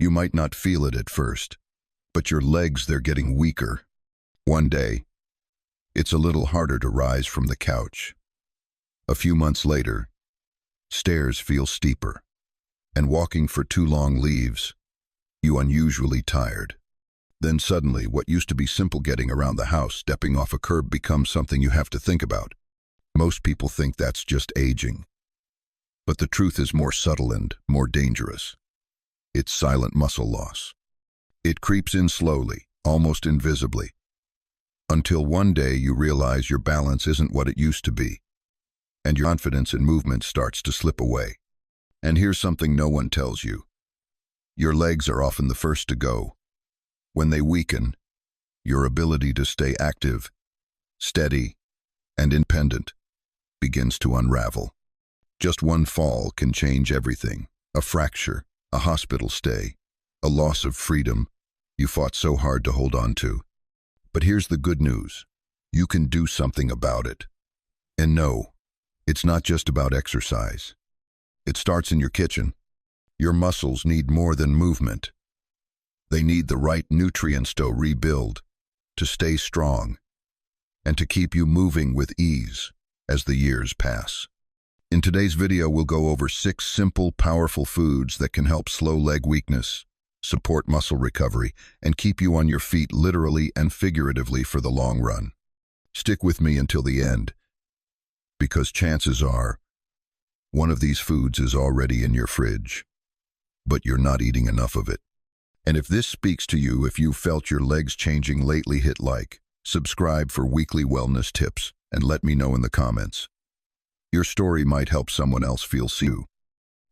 You might not feel it at first, but your legs, they're getting weaker. One day, it's a little harder to rise from the couch. A few months later, stairs feel steeper, and walking for too long leaves you unusually tired. Then suddenly, what used to be simple, getting around the house, stepping off a curb, becomes something you have to think about. Most people think that's just aging. But the truth is more subtle and more dangerous. It's silent muscle loss. It creeps in slowly, almost invisibly, until one day you realize your balance isn't what it used to be, and your confidence in movement starts to slip away. And here's something no one tells you. Your legs are often the first to go. When they weaken, your ability to stay active, steady, and independent begins to unravel. Just one fall can change everything. A fracture, a hospital stay, a loss of freedom you fought so hard to hold on to. But here's the good news. You can do something about it. And no, it's not just about exercise. It starts in your kitchen. Your muscles need more than movement. They need the right nutrients to rebuild, to stay strong, and to keep you moving with ease as the years pass. In today's video, we'll go over 6 simple, powerful foods that can help slow leg weakness, support muscle recovery, and keep you on your feet literally and figuratively for the long run. Stick with me until the end, because chances are one of these foods is already in your fridge, but you're not eating enough of it. And if this speaks to you, if you've felt your legs changing lately, hit like, subscribe for weekly wellness tips, and let me know in the comments. Your story might help someone else feel seen.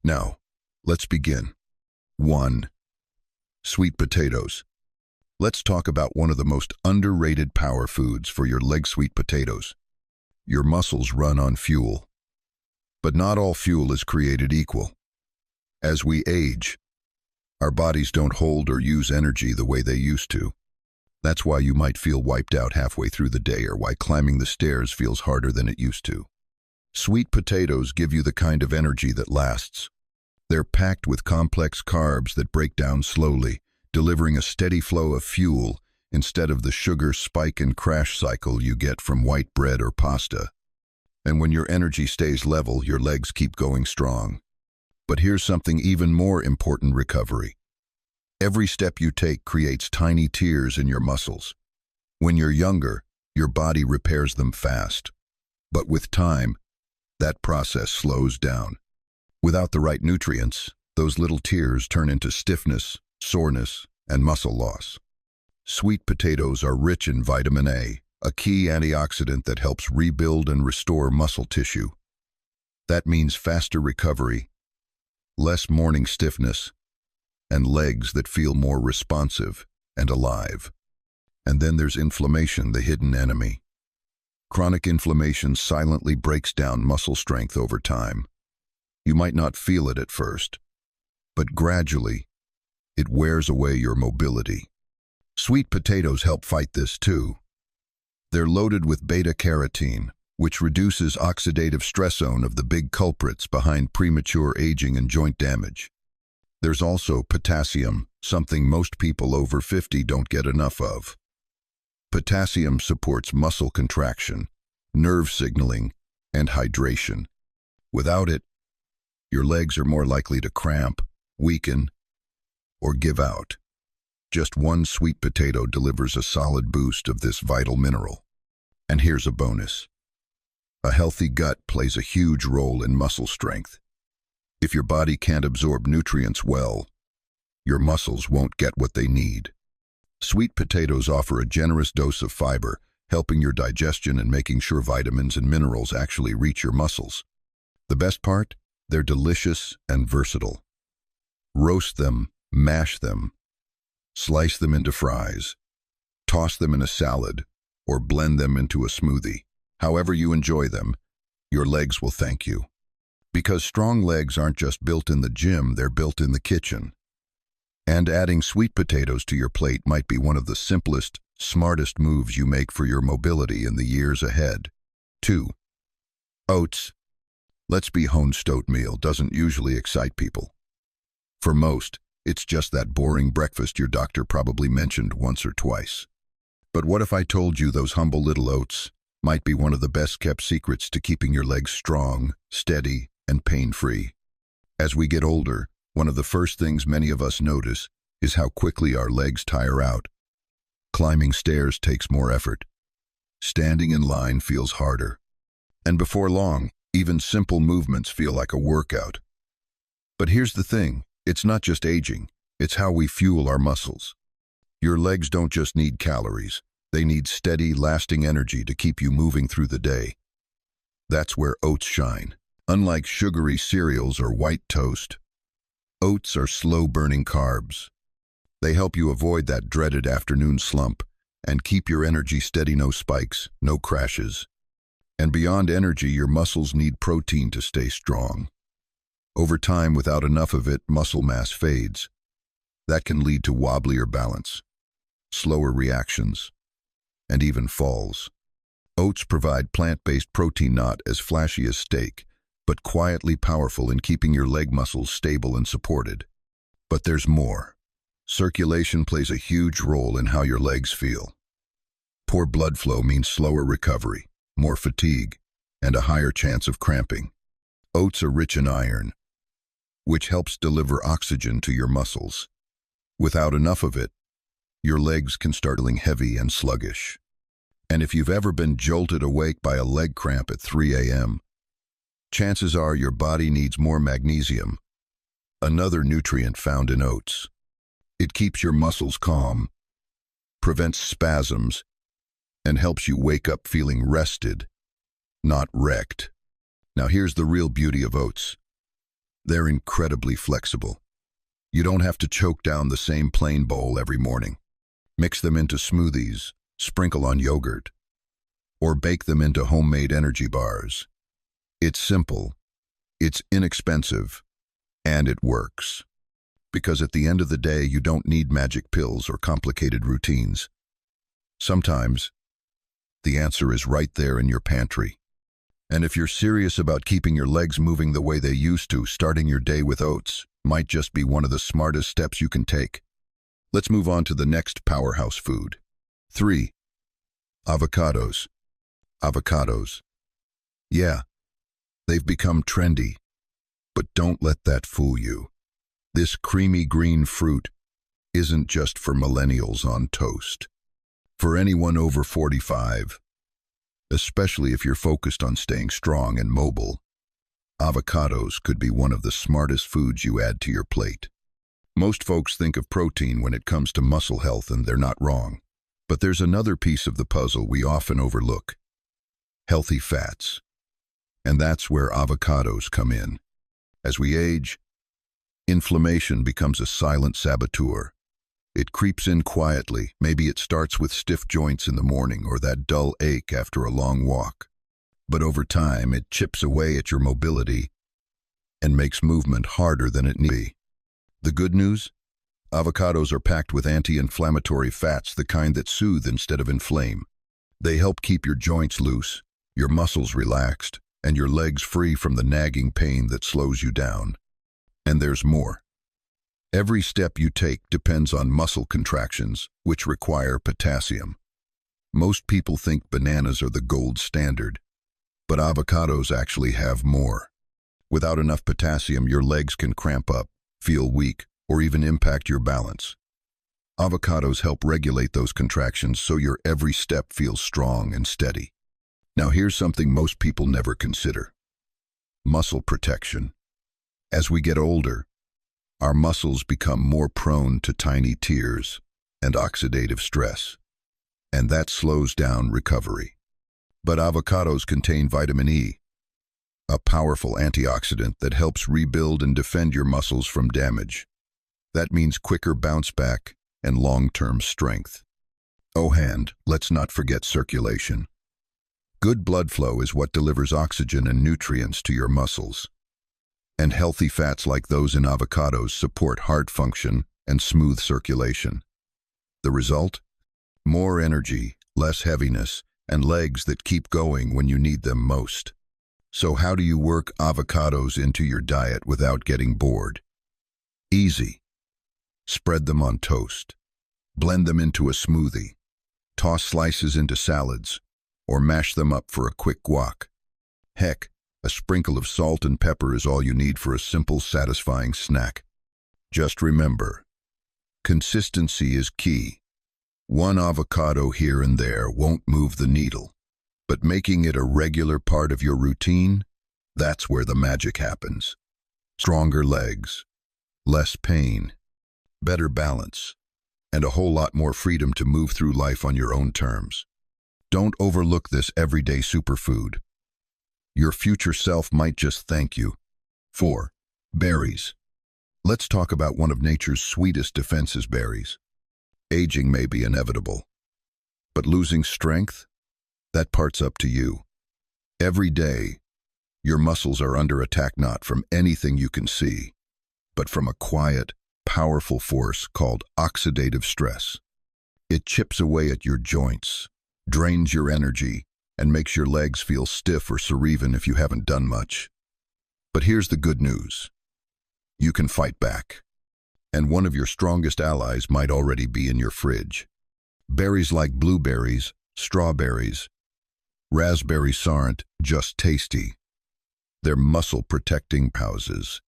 Now, let's begin. 1. Sweet potatoes. Let's talk about one of the most underrated power foods for your leg, sweet potatoes. Your muscles run on fuel. But not all fuel is created equal. As we age, our bodies don't hold or use energy the way they used to. That's why you might feel wiped out halfway through the day, or why climbing the stairs feels harder than it used to. Sweet potatoes give you the kind of energy that lasts. They're packed with complex carbs that break down slowly, delivering a steady flow of fuel instead of the sugar spike and crash cycle you get from white bread or pasta. And when your energy stays level, your legs keep going strong. But here's something even more important: recovery. Every step you take creates tiny tears in your muscles. When you're younger, your body repairs them fast. But with time, that process slows down. Without the right nutrients, those little tears turn into stiffness, soreness, and muscle loss. Sweet potatoes are rich in vitamin A, a key antioxidant that helps rebuild and restore muscle tissue. That means faster recovery, less morning stiffness, and legs that feel more responsive and alive. And then there's inflammation, the hidden enemy. Chronic inflammation silently breaks down muscle strength over time. You might not feel it at first, but gradually, it wears away your mobility. Sweet potatoes help fight this too. They're loaded with beta-carotene, which reduces oxidative stress, one of the big culprits behind premature aging and joint damage. There's also potassium, something most people over 50 don't get enough of. Potassium supports muscle contraction, nerve signaling, and hydration. Without it, your legs are more likely to cramp, weaken, or give out. Just one sweet potato delivers a solid boost of this vital mineral. And here's a bonus. A healthy gut plays a huge role in muscle strength. If your body can't absorb nutrients well, your muscles won't get what they need. Sweet potatoes offer a generous dose of fiber, helping your digestion and making sure vitamins and minerals actually reach your muscles. The best part? They're delicious and versatile. Roast them, mash them, slice them into fries, toss them in a salad, or blend them into a smoothie. However you enjoy them, your legs will thank you. Because strong legs aren't just built in the gym, they're built in the kitchen. And adding sweet potatoes to your plate might be one of the simplest, smartest moves you make for your mobility in the years ahead. 2. Oats. Let's be honest, oatmeal doesn't usually excite people. For most, It's just that boring breakfast your doctor probably mentioned once or twice. But what if I told you those humble little oats might be one of the best-kept secrets to keeping your legs strong, steady, and pain-free? As we get older, one of the first things many of us notice is how quickly our legs tire out. Climbing stairs takes more effort. Standing in line feels harder. And before long, even simple movements feel like a workout. But here's the thing, it's not just aging, it's how we fuel our muscles. Your legs don't just need calories, they need steady, lasting energy to keep you moving through the day. That's where oats shine. Unlike sugary cereals or white toast, oats are slow-burning carbs. They help you avoid that dreaded afternoon slump and keep your energy steady, no spikes, no crashes. And beyond energy, your muscles need protein to stay strong. Over time, without enough of it, muscle mass fades. That can lead to wobblier balance, slower reactions, and even falls. Oats provide plant-based protein not as flashy as steak, but quietly powerful in keeping your leg muscles stable and supported. But there's more. Circulation plays a huge role in how your legs feel. Poor blood flow means slower recovery, more fatigue, and a higher chance of cramping. Oats are rich in iron, which helps deliver oxygen to your muscles. Without enough of it, your legs can start feeling heavy and sluggish. And if you've ever been jolted awake by a leg cramp at 3 a.m., chances are your body needs more magnesium, another nutrient found in oats. It keeps your muscles calm, prevents spasms, and helps you wake up feeling rested, not wrecked. Now here's the real beauty of oats. They're incredibly flexible. You don't have to choke down the same plain bowl every morning. Mix them into smoothies, sprinkle on yogurt, or bake them into homemade energy bars. It's simple, it's inexpensive, and it works. Because at the end of the day, you don't need magic pills or complicated routines. Sometimes, the answer is right there in your pantry. And if you're serious about keeping your legs moving the way they used to, starting your day with oats might just be one of the smartest steps you can take. Let's move on to the next powerhouse food. 3. Avocados. Avocados. Yeah, they've become trendy, but don't let that fool you. This creamy green fruit isn't just for millennials on toast. For anyone over 45, especially if you're focused on staying strong and mobile, avocados could be one of the smartest foods you add to your plate. Most folks think of protein when it comes to muscle health, and they're not wrong. But there's another piece of the puzzle we often overlook: healthy fats. And that's where avocados come in. As we age, inflammation becomes a silent saboteur. It creeps in quietly. Maybe it starts with stiff joints in the morning or that dull ache after a long walk. But over time, it chips away at your mobility and makes movement harder than it need be. The good news? Avocados are packed with anti-inflammatory fats, the kind that soothe instead of inflame. They help keep your joints loose, your muscles relaxed, and your legs free from the nagging pain that slows you down. And there's more. Every step you take depends on muscle contractions, which require potassium. Most people think bananas are the gold standard, but avocados actually have more. Without enough potassium, your legs can cramp up, feel weak, or even impact your balance. Avocados help regulate those contractions so your every step feels strong and steady. Now here's something most people never consider: muscle protection. As we get older, our muscles become more prone to tiny tears and oxidative stress, and that slows down recovery. But avocados contain vitamin E, a powerful antioxidant that helps rebuild and defend your muscles from damage. That means quicker bounce back and long-term strength. Oh, and let's not forget circulation. Good blood flow is what delivers oxygen and nutrients to your muscles. And healthy fats like those in avocados support heart function and smooth circulation. The result? More energy, less heaviness, and legs that keep going when you need them most. So how do you work avocados into your diet without getting bored? Easy. Spread them on toast. Blend them into a smoothie. Toss slices into salads, or mash them up for a quick guac. Heck, a sprinkle of salt and pepper is all you need for a simple, satisfying snack. Just remember, consistency is key. One avocado here and there won't move the needle, but making it a regular part of your routine, that's where the magic happens. Stronger legs, less pain, better balance, and a whole lot more freedom to move through life on your own terms. Don't overlook this everyday superfood. Your future self might just thank you. 4. Berries. Let's talk about one of nature's sweetest defenses, berries. Aging may be inevitable, but losing strength? That part's up to you. Every day, your muscles are under attack not from anything you can see, but from a quiet, powerful force called oxidative stress. It chips away at your joints, drains your energy, and makes your legs feel stiff or sore even if you haven't done much. But here's the good news. You can fight back. And one of your strongest allies might already be in your fridge. Berries like blueberries, strawberries, raspberries aren't just tasty. They're muscle-protecting powerhouses.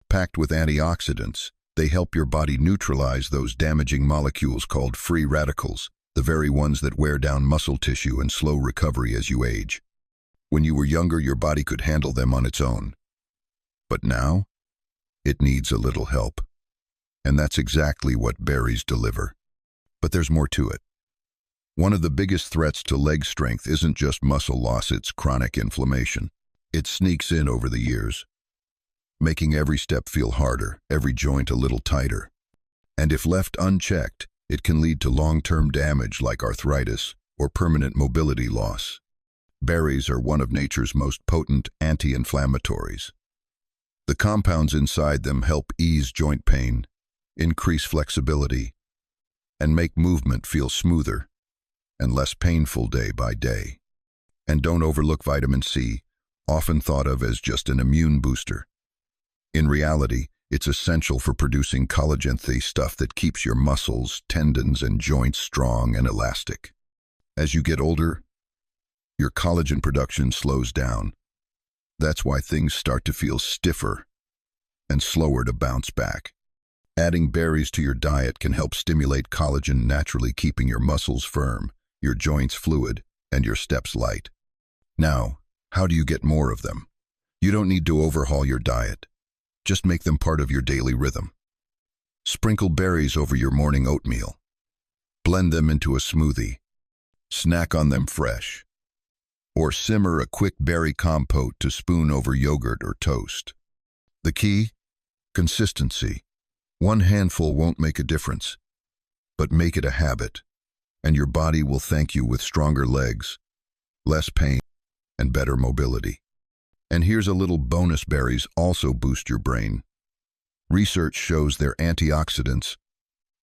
Packed with antioxidants, they help your body neutralize those damaging molecules called free radicals, the very ones that wear down muscle tissue and slow recovery as you age. When you were younger, your body could handle them on its own. But now, it needs a little help. And that's exactly what berries deliver. But there's more to it. One of the biggest threats to leg strength isn't just muscle loss, it's chronic inflammation. It sneaks in over the years, making every step feel harder, every joint a little tighter. And if left unchecked, it can lead to long-term damage like arthritis or permanent mobility loss. Berries are one of nature's most potent anti-inflammatories. The compounds inside them help ease joint pain, increase flexibility, and make movement feel smoother and less painful day by day. And don't overlook vitamin C, often thought of as just an immune booster. In reality, it's essential for producing collagen, the stuff that keeps your muscles, tendons, and joints strong and elastic. As you get older, your collagen production slows down. That's why things start to feel stiffer and slower to bounce back. Adding berries to your diet can help stimulate collagen, naturally keeping your muscles firm, your joints fluid, and your steps light. Now, how do you get more of them? You don't need to overhaul your diet. Just make them part of your daily rhythm. Sprinkle berries over your morning oatmeal. Blend them into a smoothie. Snack on them fresh. Or simmer a quick berry compote to spoon over yogurt or toast. The key? Consistency. One handful won't make a difference, but make it a habit, and your body will thank you with stronger legs, less pain, and better mobility. And here's a little bonus: berries also boost your brain. Research shows their antioxidants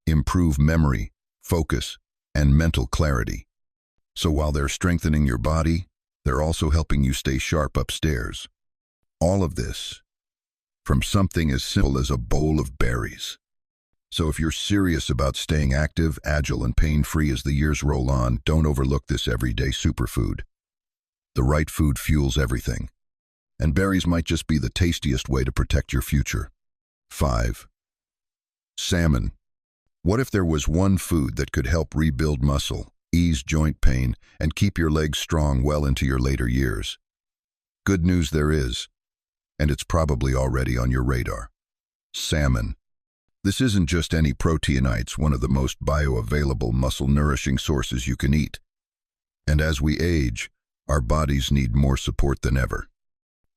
improve memory, focus, and mental clarity. So while they're strengthening your body, they're also helping you stay sharp upstairs. All of this from something as simple as a bowl of berries. So if you're serious about staying active, agile, and pain-free as the years roll on, don't overlook this everyday superfood. The right food fuels everything, and berries might just be the tastiest way to protect your future. 5. Salmon. What if there was one food that could help rebuild muscle, ease joint pain, and keep your legs strong well into your later years? Good news, there is, and it's probably already on your radar. Salmon. This isn't just any protein, it's one of the most bioavailable muscle-nourishing sources you can eat. And as we age, our bodies need more support than ever.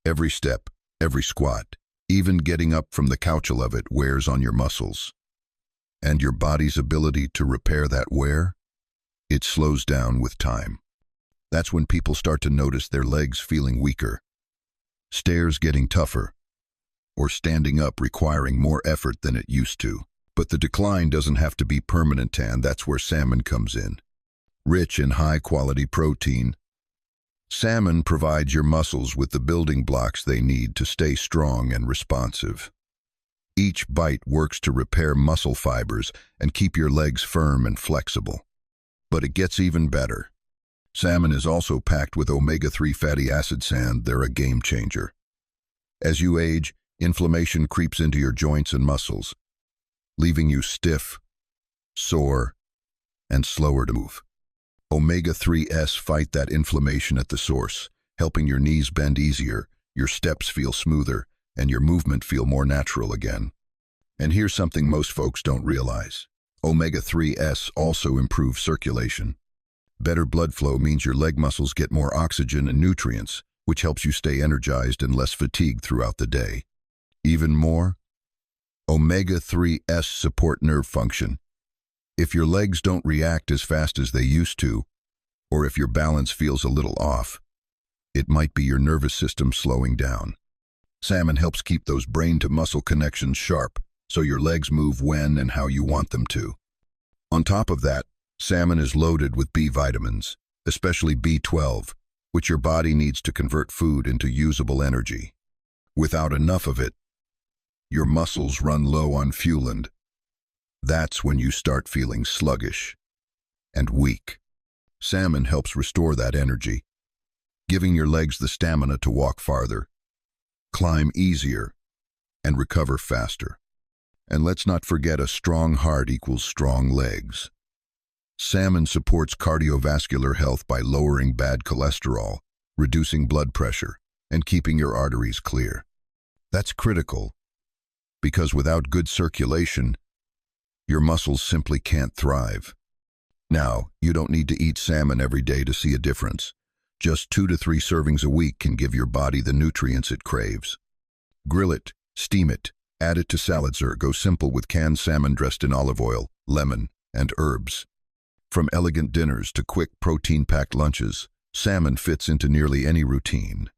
Every step, every squat, even getting up from the couch of it wears on your muscles. And your body's ability to repair that wear? It slows down with time. That's when people start to notice their legs feeling weaker, stairs getting tougher, or standing up requiring more effort than it used to. But the decline doesn't have to be permanent, and that's where salmon comes in. Rich in high-quality protein, salmon provides your muscles with the building blocks they need to stay strong and responsive. Each bite works to repair muscle fibers and keep your legs firm and flexible. But it gets even better. Salmon is also packed with omega-3 fatty acids, and they're a game changer. As you age, inflammation creeps into your joints and muscles, leaving you stiff, sore, and slower to move. Omega-3s fight that inflammation at the source, helping your knees bend easier, your steps feel smoother, and your movement feel more natural again. And here's something most folks don't realize. Omega-3s also improve circulation. Better blood flow means your leg muscles get more oxygen and nutrients, which helps you stay energized and less fatigued throughout the day. Even more, omega-3s support nerve function. If your legs don't react as fast as they used to, or if your balance feels a little off, it might be your nervous system slowing down. Salmon helps keep those brain-to-muscle connections sharp, so your legs move when and how you want them to. On top of that, salmon is loaded with B vitamins, especially B12, which your body needs to convert food into usable energy. Without enough of it, your muscles run low on fuel, and that's when you start feeling sluggish and weak. Salmon helps restore that energy, giving your legs the stamina to walk farther, climb easier, and recover faster. And let's not forget, a strong heart equals strong legs. Salmon supports cardiovascular health by lowering bad cholesterol, reducing blood pressure, and keeping your arteries clear. That's critical, because without good circulation, your muscles simply can't thrive. Now, you don't need to eat salmon every day to see a difference. Just 2 to 3 servings a week can give your body the nutrients it craves. Grill it, steam it, add it to salads, or go simple with canned salmon dressed in olive oil, lemon, and herbs. From elegant dinners to quick protein-packed lunches, salmon fits into nearly any routine.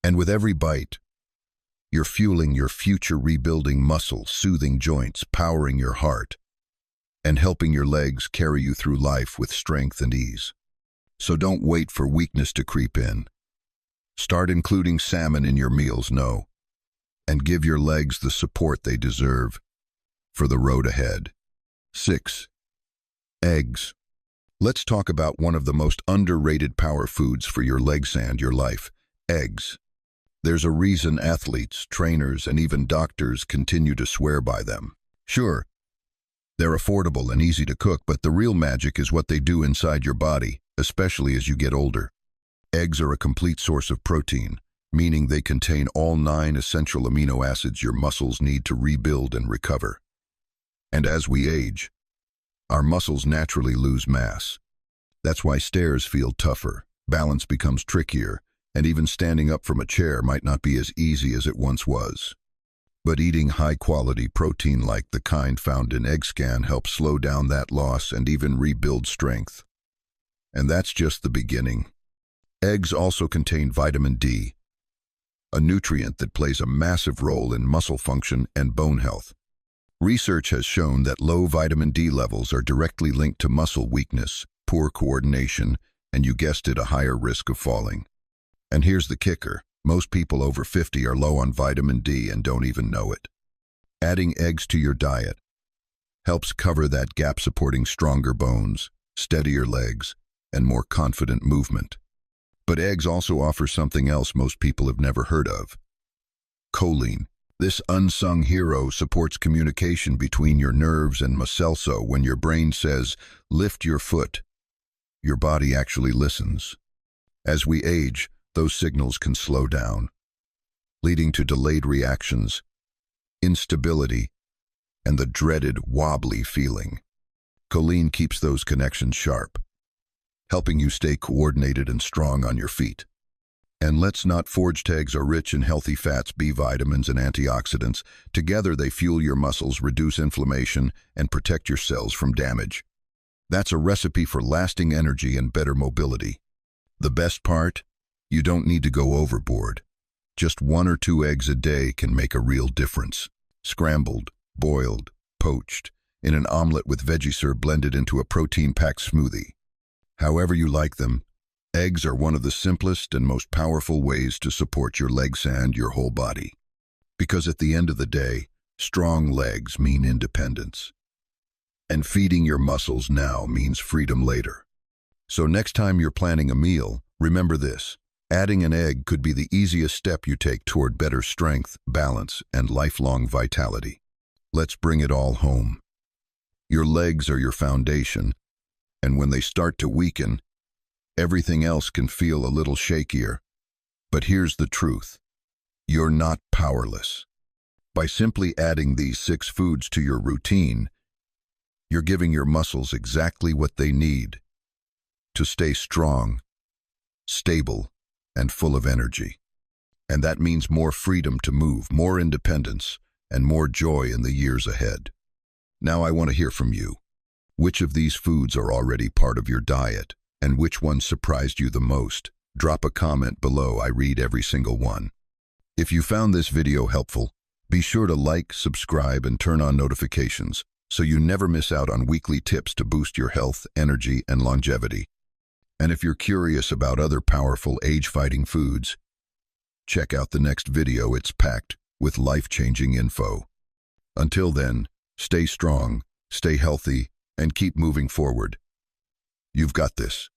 And with every bite, you're fueling your future, rebuilding muscles, soothing joints, powering your heart, and helping your legs carry you through life with strength and ease. So don't wait for weakness to creep in. Start including salmon in your meals now, and give your legs the support they deserve for the road ahead. 6. Eggs. Let's talk about one of the most underrated power foods for your legs and your life: eggs. There's a reason athletes, trainers, and even doctors continue to swear by them. Sure, they're affordable and easy to cook, but the real magic is what they do inside your body, especially as you get older. Eggs are a complete source of protein, meaning they contain all 9 essential amino acids your muscles need to rebuild and recover. And as we age, our muscles naturally lose mass. That's why stairs feel tougher, balance becomes trickier, and even standing up from a chair might not be as easy as it once was. But eating high-quality protein like the kind found in eggs can help slow down that loss and even rebuild strength. And that's just the beginning. Eggs also contain vitamin D, a nutrient that plays a massive role in muscle function and bone health. Research has shown that low vitamin D levels are directly linked to muscle weakness, poor coordination, and, you guessed it, a higher risk of falling. And here's the kicker: most people over 50 are low on vitamin D and don't even know it. Adding eggs to your diet helps cover that gap, supporting stronger bones, steadier legs, and more confident movement. But eggs also offer something else most people have never heard of: choline. This unsung hero supports communication between your nerves and muscles, so when your brain says, "lift your foot," your body actually listens. As we age, those signals can slow down, leading to delayed reactions, instability, and the dreaded wobbly feeling. Choline keeps those connections sharp, helping you stay coordinated and strong on your feet. And let's not forget, eggs are rich in healthy fats, B vitamins, and antioxidants. Together they fuel your muscles, reduce inflammation, and protect your cells from damage. That's a recipe for lasting energy and better mobility. The best part? You don't need to go overboard. Just 1 or 2 eggs a day can make a real difference. Scrambled, boiled, poached, in an omelet with veggies, blended into a protein-packed smoothie. However you like them, eggs are one of the simplest and most powerful ways to support your legs and your whole body. Because at the end of the day, Strong legs mean independence. And feeding your muscles now means freedom later. So next time you're planning a meal, remember this. Adding an egg could be the easiest step you take toward better strength, balance, and lifelong vitality. Let's bring it all home. Your legs are your foundation, and when they start to weaken, everything else can feel a little shakier. But here's the truth. You're not powerless. By simply adding these 6 foods to your routine, you're giving your muscles exactly what they need to stay strong, stable, and full of energy. And that means more freedom to move, more independence, and more joy in the years ahead. Now I want to hear from you. Which of these foods are already part of your diet, and which one surprised you the most? Drop a comment below. I read every single one. If you found this video helpful, be sure to like, subscribe, and turn on notifications so you never miss out on weekly tips to boost your health, energy, and longevity. And if you're curious about other powerful age-fighting foods, check out the next video. It's packed with life-changing info. Until then, stay strong, stay healthy, and keep moving forward. You've got this.